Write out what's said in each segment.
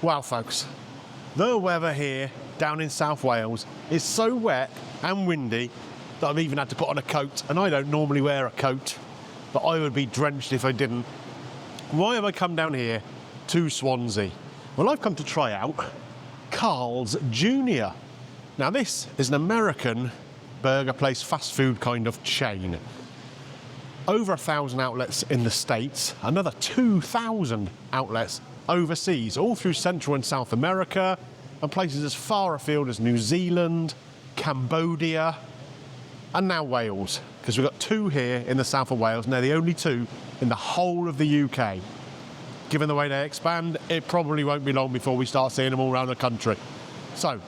Well, folks, the weather here down in South Wales is so wet and windy that I've even had to put on a coat, and I don't normally wear a coat, but I would be drenched if I didn't. Why have I come down here to Swansea? Well, I've come to try out Carl's Jr. Now, this is an American burger place, fast food kind of chain. Over 1,000 outlets in the States, another 2,000 outlets overseas, all through Central and South America, and places as far afield as New Zealand, Cambodia, and now Wales, because we've got two here in the south of Wales, and they're the only two in the whole of the UK. Given the way they expand, it probably won't be long before we start seeing them all around the country. So,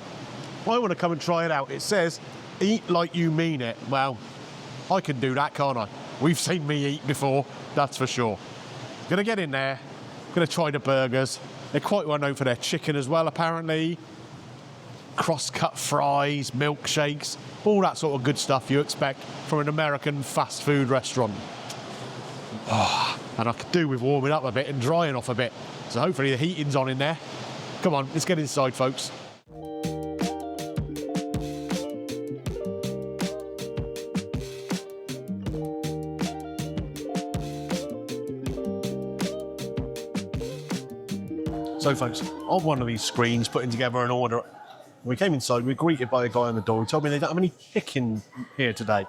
I want to come and try it out. It says, eat like you mean it. Well, I can do that, can't I? We've seen me eat before, that's for sure. Gonna get in there, gonna try the burgers. They're quite well known for their chicken as well, apparently. Cross-cut fries, milkshakes, all that sort of good stuff you expect from an American fast food restaurant. Oh, and I could do with warming up a bit and drying off a bit. So hopefully the heating's on in there. Come on, let's get inside, folks. So folks, on one of these screens, putting together an order, we came inside, we were greeted by a guy on the door who told me they don't have any chicken here today.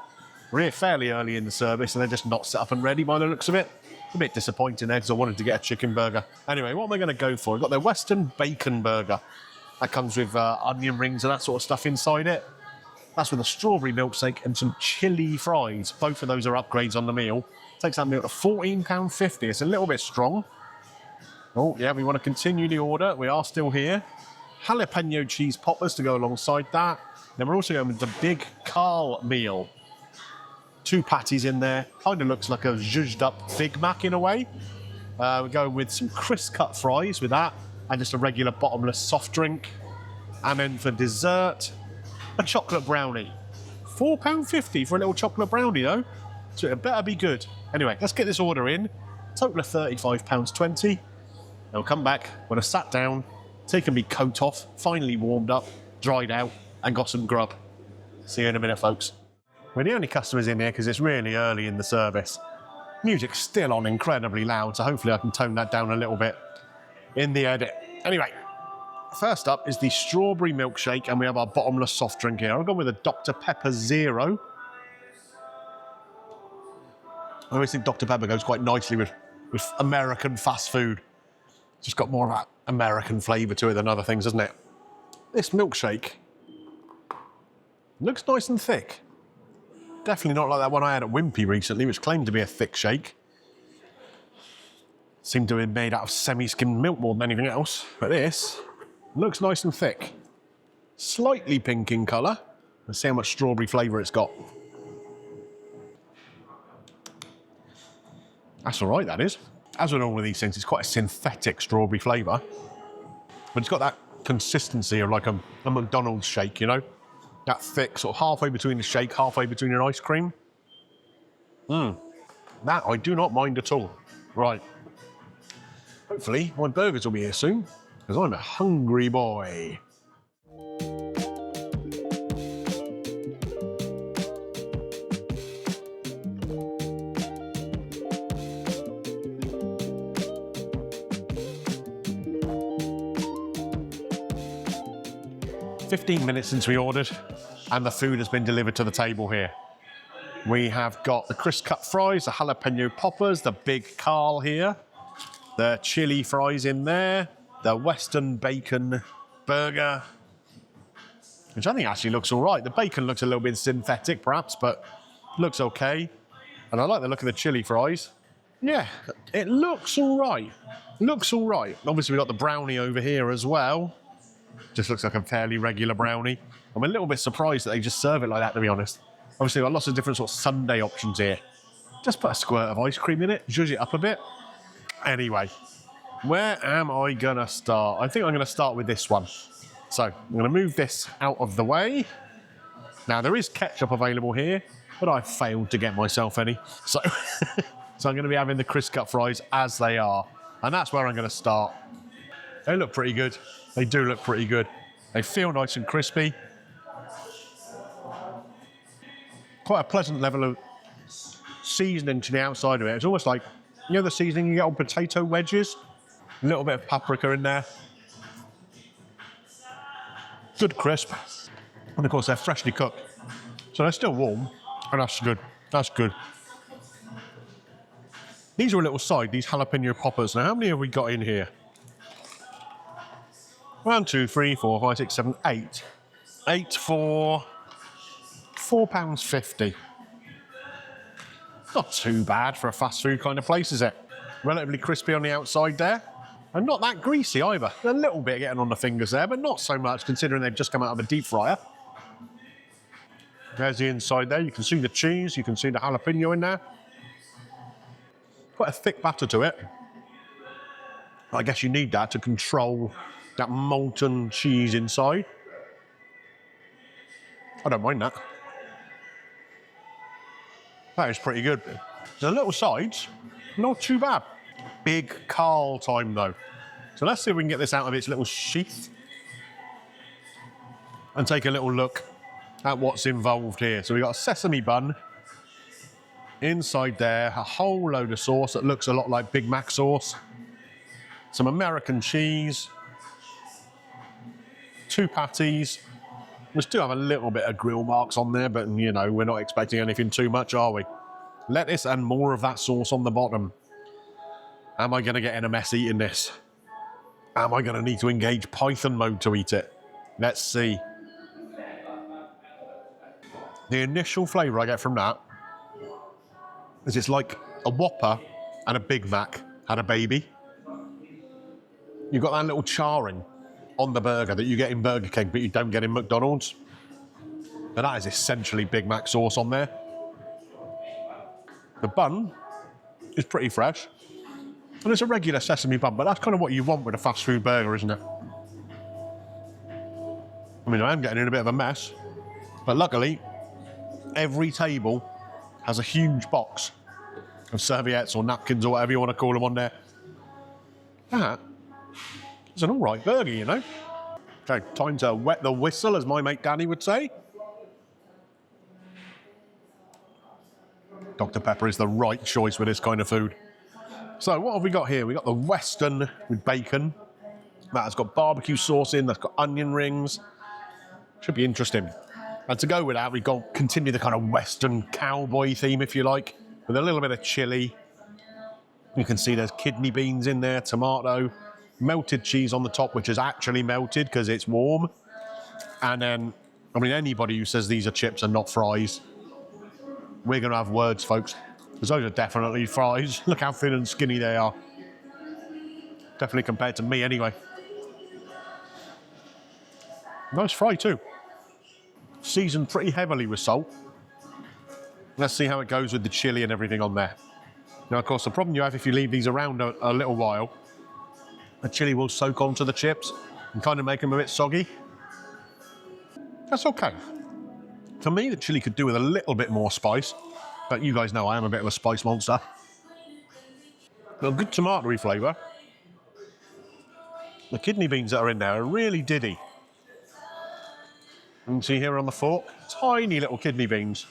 We're here fairly early in the service and they're just not set up and ready by the looks of it. A bit disappointing there because I wanted to get a chicken burger. Anyway, what am I going to go for? I've got their Western bacon burger. That comes with onion rings and that sort of stuff inside it. That's with a strawberry milkshake and some chilli fries. Both of those are upgrades on the meal. Takes that meal to £14.50. It's a little bit strong. Oh, yeah, we want to continue the order. We are still here. Jalapeno cheese poppers to go alongside that. Then we're also going with the big Carl meal. 2 patties in there. Kind of looks like a zhuzhed up Big Mac in a way. We're going with some crisp cut fries with that. And just a regular bottomless soft drink. And then for dessert, a chocolate brownie. £4.50 for a little chocolate brownie though. So it better be good. Anyway, let's get this order in. Total of £35.20. I'll come back when I sat down, taken my coat off, finally warmed up, dried out, and got some grub. See you in a minute, folks. We're the only customers in here because it's really early in the service. Music's still on incredibly loud, so hopefully I can tone that down a little bit in the edit. Anyway, first up is the strawberry milkshake, and we have our bottomless soft drink here. I've gone with a Dr. Pepper Zero. I always think Dr. Pepper goes quite nicely with American fast food. Just got more of that American flavour to it than other things, doesn't it? This milkshake looks nice and thick. Definitely not like that one I had at Wimpy recently, which claimed to be a thick shake. Seemed to be made out of semi-skimmed milk more than anything else. But this looks nice and thick. Slightly pink in colour. Let's see how much strawberry flavour it's got. That's all right, that is. As with all of these things, it's quite a synthetic strawberry flavour. But it's got that consistency of like a McDonald's shake, you know? That thick, sort of halfway between a shake, halfway between an ice cream. That I do not mind at all. Right. Hopefully my burgers will be here soon, because I'm a hungry boy. 15 minutes since we ordered, and the food has been delivered to the table here. We have got the crisp cut fries, the jalapeno poppers, the big Carl here, the chili fries in there, the Western bacon burger, which I think actually looks all right. The bacon looks a little bit synthetic perhaps, but looks okay. And I like the look of the chili fries. Yeah, it looks all right. Looks all right. Obviously, we've got the brownie over here as well. Just looks like a fairly regular brownie. I'm a little bit surprised that they just serve it like that, to be honest. Obviously, we've got lots of different sort of sundae options here. Just put a squirt of ice cream in it, zhuzh it up a bit. Anyway, where am I going to start? I think I'm going to start with this one. So, I'm going to move this out of the way. Now, there is ketchup available here, but I failed to get myself any. So, so I'm going to be having the crisp cut fries as they are. And that's where I'm going to start. They look pretty good. They do look pretty good. They feel nice and crispy. Quite a pleasant level of seasoning to the outside of it. It's almost like, you know, the seasoning you get on potato wedges? A little bit of paprika in there. Good crisp. And of course, they're freshly cooked. So they're still warm, and that's good. That's good. These are a little side, these jalapeno poppers. Now, how many have we got in here? 1, 2, 3, 4, 5, 6, 7, 8. 8 for £4.50. Not too bad for a fast food kind of place, is it? Relatively crispy on the outside there. And not that greasy either. A little bit getting on the fingers there, but not so much considering they've just come out of a deep fryer. There's the inside there. You can see the cheese. You can see the jalapeno in there. Quite a thick batter to it. I guess you need that to control that molten cheese inside. I don't mind that. That is pretty good. The little sides, not too bad. Big Carl time though. So let's see if we can get this out of its little sheath and take a little look at what's involved here. So we've got a sesame bun. Inside there, a whole load of sauce that looks a lot like Big Mac sauce. Some American cheese. 2 patties. We still have a little bit of grill marks on there, but you know, we're not expecting anything too much, are we? Lettuce and more of that sauce on the bottom. Am I going to get in a mess eating this? Am I going to need to engage Python mode to eat it? Let's see. The initial flavour I get from that is it's like a Whopper and a Big Mac had a baby. You've got that little charring on the burger that you get in Burger King, but you don't get in McDonald's. And that is essentially Big Mac sauce on there. The bun is pretty fresh. And it's a regular sesame bun, but that's kind of what you want with a fast food burger, isn't it? I mean, I am getting in a bit of a mess, but luckily, every table has a huge box of serviettes or napkins or whatever you want to call them on there. That is an all right burger, you know. Okay, time to wet the whistle, as my mate Danny would say. Dr. Pepper is the right choice with this kind of food. So what have we got here? We've got the Western with bacon. That has got barbecue sauce in, that's got onion rings. Should be interesting. And to go with that, we've got continue the kind of Western cowboy theme, if you like, with a little bit of chili. You can see there's kidney beans in there, tomato, melted cheese on the top, which is actually melted because it's warm. And then, I mean, anybody who says these are chips and not fries, we're going to have words, folks. Because those are definitely fries. Look how thin and skinny they are. Definitely compared to me, anyway. Nice fry, too. Seasoned pretty heavily with salt. Let's see how it goes with the chili and everything on there. Now, of course, the problem you have if you leave these around a little while, the chili will soak onto the chips and kind of make them a bit soggy. That's okay. For me, the chili could do with a little bit more spice, but you guys know I am a bit of a spice monster. Got a good tomatoey flavour. The kidney beans that are in there are really diddy. You can see here on the fork, tiny little kidney beans.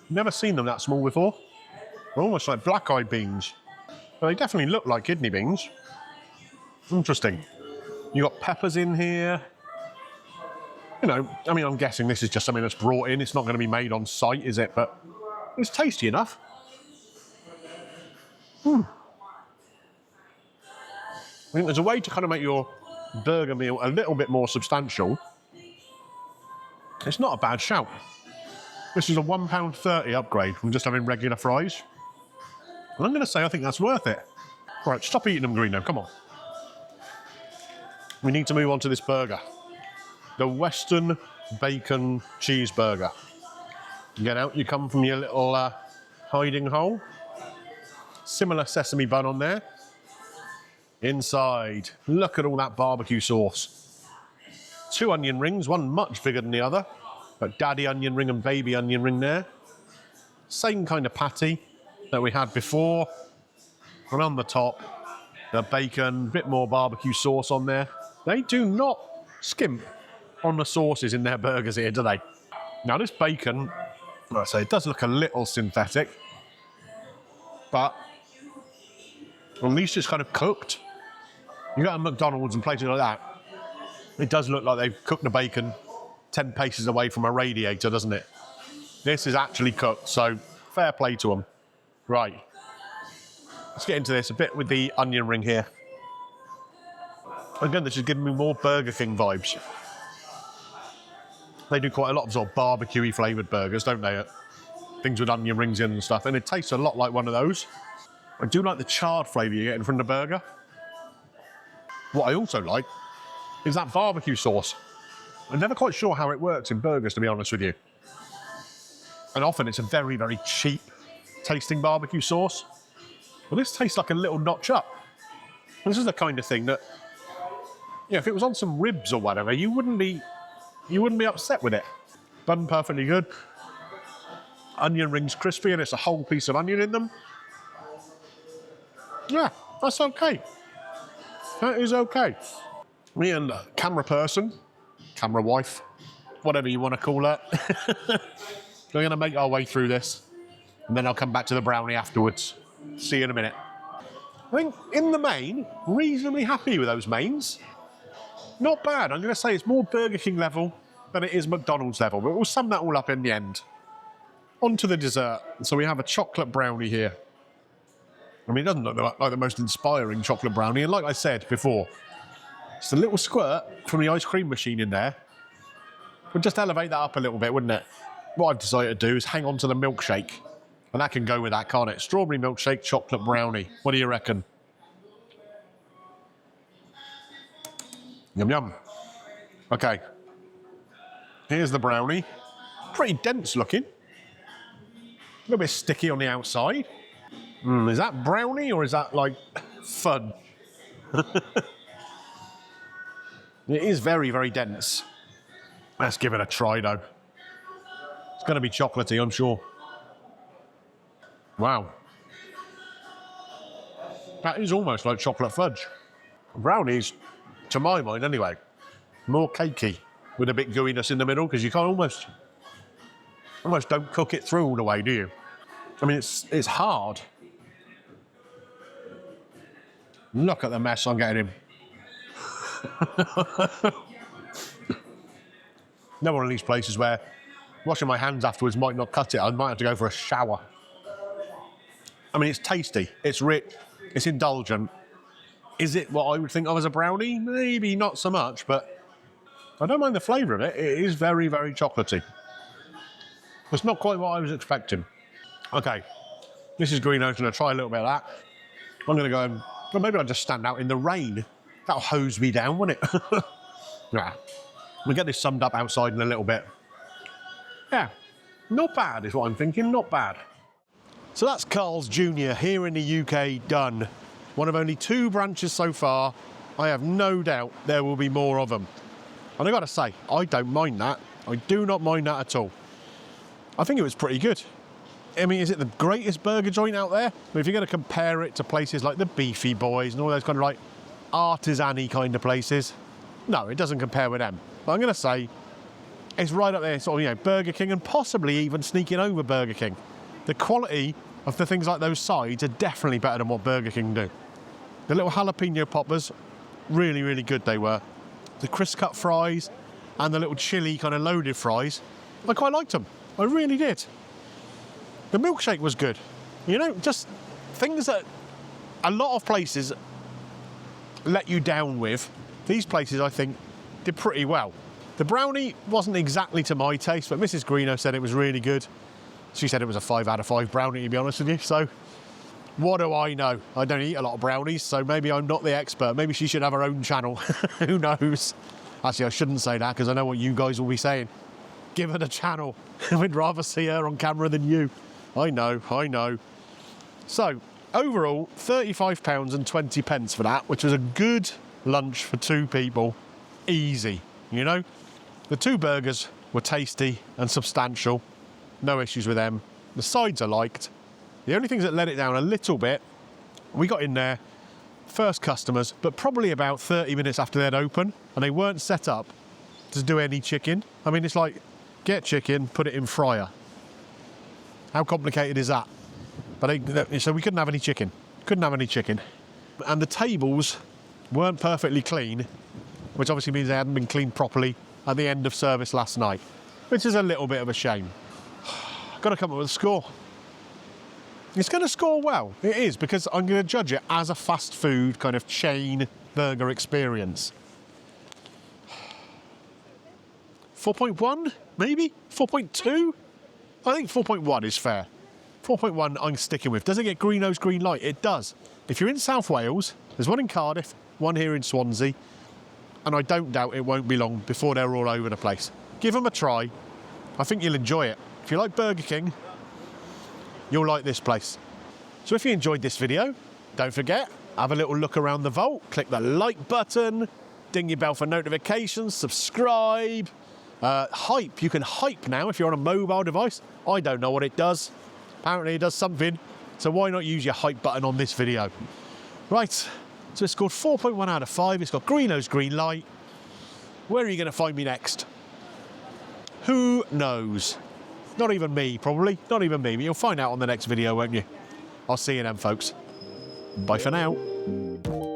Never seen them that small before. They're almost like black-eyed beans. But they definitely look like kidney beans. Interesting. You got peppers in here. You know, I mean, I'm guessing this is just something that's brought in. It's not going to be made on site, is it? But it's tasty enough. I think there's a way to kind of make your burger meal a little bit more substantial. It's not a bad shout. This is a £1.30 upgrade from just having regular fries. And I'm going to say I think that's worth it. Right, stop eating them, Greeno, come on. We need to move on to this burger. The Western Bacon Cheeseburger. You get out, you come from your little hiding hole. Similar sesame bun on there. Inside, look at all that barbecue sauce. 2 onion rings, one much bigger than the other. But daddy onion ring and baby onion ring there. Same kind of patty that we had before. And on the top, The bacon, a bit more barbecue sauce on there. They do not skimp on the sauces in their burgers here, do they? Now this bacon, like I say, it does look a little synthetic, but at least it's kind of cooked. You go to McDonald's and places like that, it does look like they've cooked the bacon 10 paces away from a radiator, doesn't it? This is actually cooked, so fair play to them. Right, let's get into this a bit with the onion ring here. Again, this is giving me more Burger King vibes. They do quite a lot of sort of barbecue-y flavoured burgers, don't they? Things with onion rings in and stuff, and it tastes a lot like one of those. I do like the charred flavour you get from the burger. What I also like is that barbecue sauce. I'm never quite sure how it works in burgers, to be honest with you. And often it's a very, very cheap tasting barbecue sauce. Well, this tastes like a little notch up. This is the kind of thing that, yeah, if it was on some ribs or whatever, you wouldn't be upset with it. Done perfectly good. Onion rings crispy, and it's a whole piece of onion in them. Yeah, that's okay. That is okay. Me and the camera person, camera wife, whatever you want to call her, we're going to make our way through this, and then I'll come back to the brownie afterwards. See you in a minute. I think, in the main, reasonably happy with those mains. Not bad. I'm going to say it's more Burger King level than it is McDonald's level, but we'll sum that all up in the end. On to the dessert. So we have a chocolate brownie here. I mean, it doesn't look like the most inspiring chocolate brownie, and like I said before, just a little squirt from the ice cream machine in there would just elevate that up a little bit, wouldn't it? What I've decided to do is hang on to the milkshake, and that can go with that, can't it? Strawberry milkshake, chocolate brownie. What do you reckon? Yum, yum. Okay. Here's the brownie. Pretty dense looking. A little bit sticky on the outside. Is that brownie or is that, like, fudge? It is very, very dense. Let's give it a try, though. It's going to be chocolatey, I'm sure. Wow. That is almost like chocolate fudge. Brownies, to my mind anyway, more cakey with a bit gooiness in the middle, because you can't almost don't cook it through all the way, do you? I mean, it's hard. Look at the mess I'm getting in. Another one of these places where washing my hands afterwards might not cut it. I might have to go for a shower. I mean, it's tasty, it's rich, it's indulgent. Is it what I would think of as a brownie? Maybe not so much, but I don't mind the flavour of it. It is very, very chocolatey. It's not quite what I was expecting. Okay, this is Greeno's going to try a little bit of that. I'm going to go and, well, maybe I'll just stand out in the rain. That'll hose me down, won't it? Yeah. We'll get this summed up outside in a little bit. Yeah, not bad is what I'm thinking, not bad. So that's Carl's Jr. here in the UK done. One of only 2 branches so far. I have no doubt there will be more of them. And I gotta say, I don't mind that. I do not mind that at all. I think it was pretty good. I mean, is it the greatest burger joint out there? I mean, if you're going to compare it to places like the Beefy Boys and all those kind of like artisan-y kind of places, no, it doesn't compare with them. But I'm going to say it's right up there, sort of, you know, Burger King, and possibly even sneaking over Burger King. The quality of the things like those sides are definitely better than what Burger King do. The little jalapeno poppers, really, really good they were. The crisp cut fries and the little chili kind of loaded fries, I quite liked them. I really did. The milkshake was good. You know, just things that a lot of places let you down with. These places, I think, did pretty well. The brownie wasn't exactly to my taste, but Mrs. Greeno said it was really good. She said it was a 5 out of 5 brownie, to be honest with you. So, what do I know? I don't eat a lot of brownies, so maybe I'm not the expert. Maybe she should have her own channel. Who knows? Actually, I shouldn't say that, because I know what you guys will be saying. Give her the channel. We'd rather see her on camera than you. I know, I know. So, overall, £35.20 for that, which was a good lunch for 2 people. Easy, you know? The 2 burgers were tasty and substantial. No issues with them. The sides I liked. The only things that let it down a little bit, we got in there first customers, but probably about 30 minutes after they'd open, and they weren't set up to do any chicken. I mean, it's like, get chicken, put it in fryer. How complicated is that? But so we couldn't have any chicken. Couldn't have any chicken. And the tables weren't perfectly clean, which obviously means they hadn't been cleaned properly at the end of service last night, which is a little bit of a shame. Got to come up with a score. It's going to score well. It is, because I'm going to judge it as a fast food kind of chain burger experience. 4.1, maybe? 4.2? I think 4.1 is fair. 4.1 I'm sticking with. Does it get Greeno's green light? It does. If you're in South Wales, there's one in Cardiff, one here in Swansea, and I don't doubt it won't be long before they're all over the place. Give them a try. I think you'll enjoy it. If you like Burger King, you'll like this place. So if you enjoyed this video, don't forget, have a little look around the vault, click the like button, ding your bell for notifications, subscribe. Hype, you can hype now if you're on a mobile device. I don't know what it does. Apparently it does something, so why not use your hype button on this video? Right, so it's scored 4.1 out of 5. It's got Greeno's green light. Where are you going to find me next? Who knows? Not even me, probably. Not even me, but you'll find out on the next video, won't you? I'll see you then, folks. Bye for now.